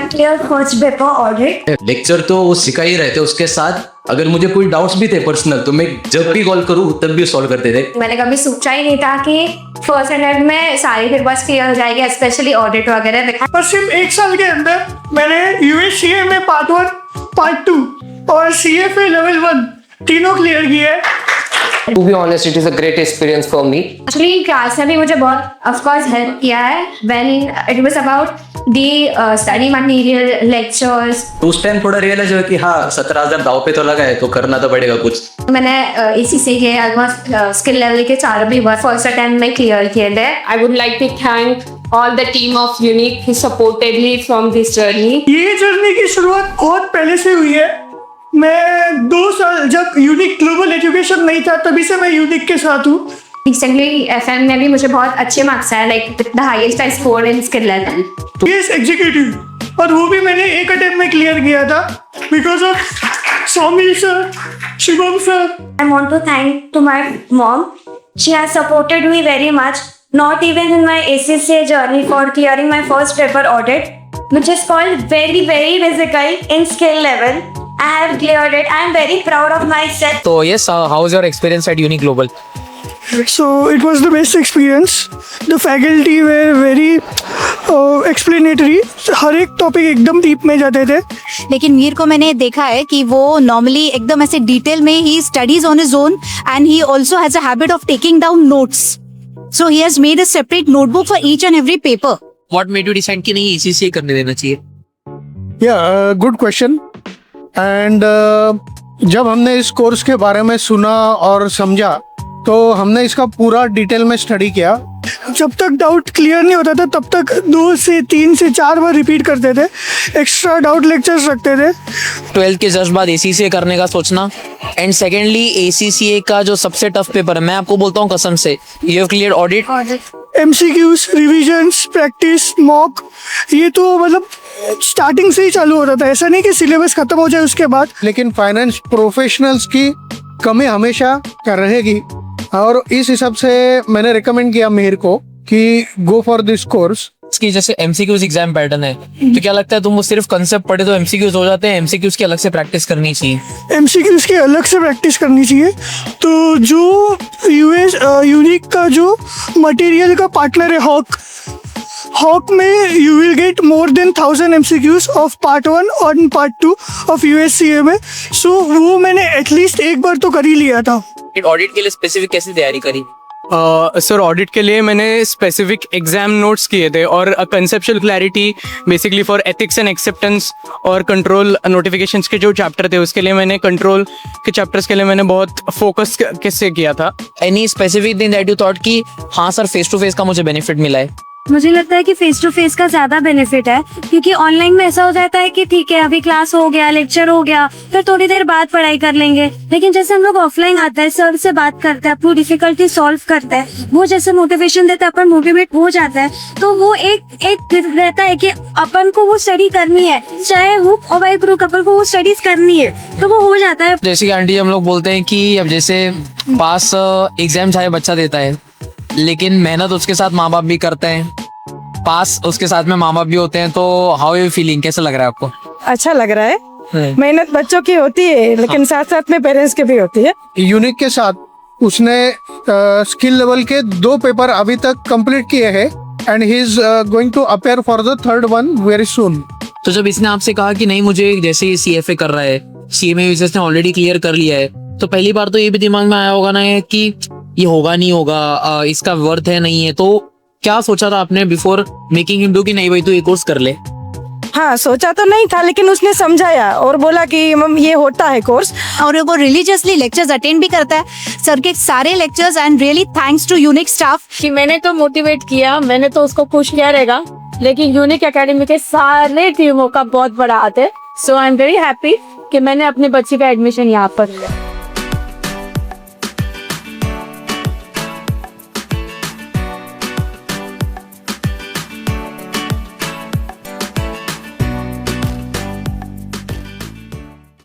have cleared first paper audit. Lecture तो वो सिखा ही रहे थे, उसके साथ अगर मुझे कोई डाउट्स भी थे पर्सनल तो मैं जब भी कॉल करूँ तब भी सॉल्व करते थे। मैंने कभी सोचा ही नहीं था कि फर्स्ट अटेम्प्ट में सारी पेपर्स क्लियर हो जाएगी, स्पेशली ऑडिट वगैरह। पर सिर्फ 1 साल के अंदर मैंने यूएससीए में पार्ट 1, पार्ट 2 और सीएफए लेवल 1 तीनों क्लियर किए। To be honest, it is a great experience for me. Actually class ने भी मुझे बहुत ऑफ कोर्स हेल्प किया है when it was about the study material, lectures. तो उस टाइम थोड़ा रियलाइज हुआ कि हाँ 17,000 दाव पे तो लगा है तो करना तो पड़ेगा कुछ। मैंने एसीसी के ऑलमोस्ट स्किल लेवल के 4 पेपर फर्स्ट अटेम्प्ट में क्लियर किए थे। I would like to thank all the team of Unique who supported me from this journey. ये जर्नी की शुरुआत बहुत पहले से हुई है। मैं 2 साल जब यूनिक ग्लोबल एजुकेशन नहीं था तभी से मैं यूनिक के साथ हूँ। रिसेंटली एफएम में भी मुझे बहुत अच्छे मार्क्स आए, like the highest I score in skill level. Case executive और वो भी मैंने 1 अटेम्प्ट में क्लियर किया था because of Saumil sir, Shivam sir. I want to thank to my mom. She has supported me very much, not even in my ACCA journey for clearing my first paper audit, which is called very, very difficult in skill level. I have cleared it. I am very proud of myself. So yes, how was your experience at Unique Global? So it was the best experience. The faculty were very explanatory. हर एक topic एकदम deep में जाते थे। लेकिन मीर को मैंने देखा है कि वो नॉर्मली एकदम ऐसे डिटेल में he studies on his own and he also has a habit of taking down notes, so he has made a separate notebook for each and every paper. What made you decide कि नहीं ACCA करने देना चाहिए? Good question. And जब हमने इस course के बारे में सुना और समझा तो हमने इसका पूरा डिटेल में स्टडी किया। जब तक डाउट क्लियर नहीं होता था तब तक 2 से 3 से 4 बार रिपीट करते थे, एक्स्ट्रा डाउट लेक्चर्स रखते थे। 12th के जस्ट बाद ACCA करने का सोचना, एंड सेकेंडली ACCA का जो सबसे टफ पेपर है, मैं आपको बोलता हूँ कसम से, you have cleared audit, MCQs, revisions, practice, mock, ये तो मतलब स्टार्टिंग से ही चालू होता था। ऐसा नहीं कि सिलेबस खत्म हो जाए उसके बाद। लेकिन फाइनेंस प्रोफेशनल्स की कमी हमेशा रहेगी और इस हिसाब से मैंने रिकमेंड किया मेहर को कि गो फॉर दिस कोर्स। इसकी जैसे MCQs एग्जाम पैटर्न है, तो क्या लगता है तुम वो सिर्फ कंसेप्ट पढ़े तो MCQs हो जाते हैं? MCQs की अलग से प्रैक्टिस करनी चाहिए? MCQs की अलग से प्रैक्टिस करनी चाहिए। तो जो यूनिक का जो मटेरियल का पार्टनर है हॉक में you will get more than 1000 MCQs of part 1 और पार्ट 2 ऑफ USCA में। सो वो मैंने एटलीस्ट एक बार तो कर ही लिया था। ऑडिट के लिए स्पेसिफिक कैसे तैयारी करी? सर ऑडिट के लिए मैंने स्पेसिफिक एग्जाम नोट्स किए थे और conceptual clarity basically for ethics and acceptance और कंट्रोल नोटिफिकेशंस के जो चैप्टर थे उसके लिए मैंने कंट्रोल के चैप्टर्स के लिए मैंने बहुत फोकस कैसे किया था। Any specific thing that you thought कि हाँ सर फेस टू फेस का मुझे बेनिफिट मिला है? मुझे लगता है कि फेस टू फेस का ज्यादा बेनिफिट है, क्योंकि ऑनलाइन में ऐसा हो जाता है कि ठीक है अभी क्लास हो गया, लेक्चर हो गया, फिर थोड़ी देर बाद पढ़ाई कर लेंगे। लेकिन जैसे हम लोग ऑफलाइन आते हैं, सर से बात करते हैं, अपनी डिफिकल्टी सॉल्व करते हैं, वो जैसे मोटिवेशन देते हैं, अपन मोटिवेट हो जाता है। तो वो एक रहता है कि अपन को वो स्टडी करनी है, चाहे हुक और बाई ग्रुप अपन को वो स्टडीज करनी है, तो वो हो जाता है। जैसे कि आंटी हम लोग बोलते हैं कि अब जैसे पास एग्जाम चाहे बच्चा देता है, लेकिन मेहनत उसके साथ माँ बाप भी करते हैं, पास उसके साथ में माँ बाप भी होते हैं, तो हाउ यू फीलिंग, कैसा लग रहा है आपको? अच्छा लग रहा है। मेहनत बच्चों की होती है लेकिन साथ साथ में पेरेंट्स की भी होती है। यूनिक के साथ उसने स्किल लेवल के 2 पेपर अभी तक कंप्लीट किए हैं and he is going to appear for the 3rd one very soon. तो जब इसने आपसे कहा कि नहीं मुझे जैसे ये CFA कर रहा है, CMA यूजर्स ने ऑलरेडी क्लियर कर लिया है, तो पहली बार तो ये भी दिमाग में आया होगा ना कि ये होगा नहीं होगा, इसका वर्थ है नहीं है, तो क्या सोचा था आपने बिफोर मेकिंग हिम डू कि नहीं भाई तू ये कोर्स कर ले? हाँ सोचा तो नहीं था, लेकिन उसने समझाया और बोला कि मम ये होता है कोर्स, और वो रिलीजियसली लेक्चर्स अटेंड भी करता है सर के सारे lectures, and really thanks to unique staff कि मैंने तो मोटिवेट किया, मैंने तो उसको खुश किया रहेगा, लेकिन यूनिक एकेडमी के सारे टीमों का बहुत बड़ा हाथ है। सो आई एम वेरी हैप्पी कि मैंने अपने बच्चे का एडमिशन यहाँ पर लिया।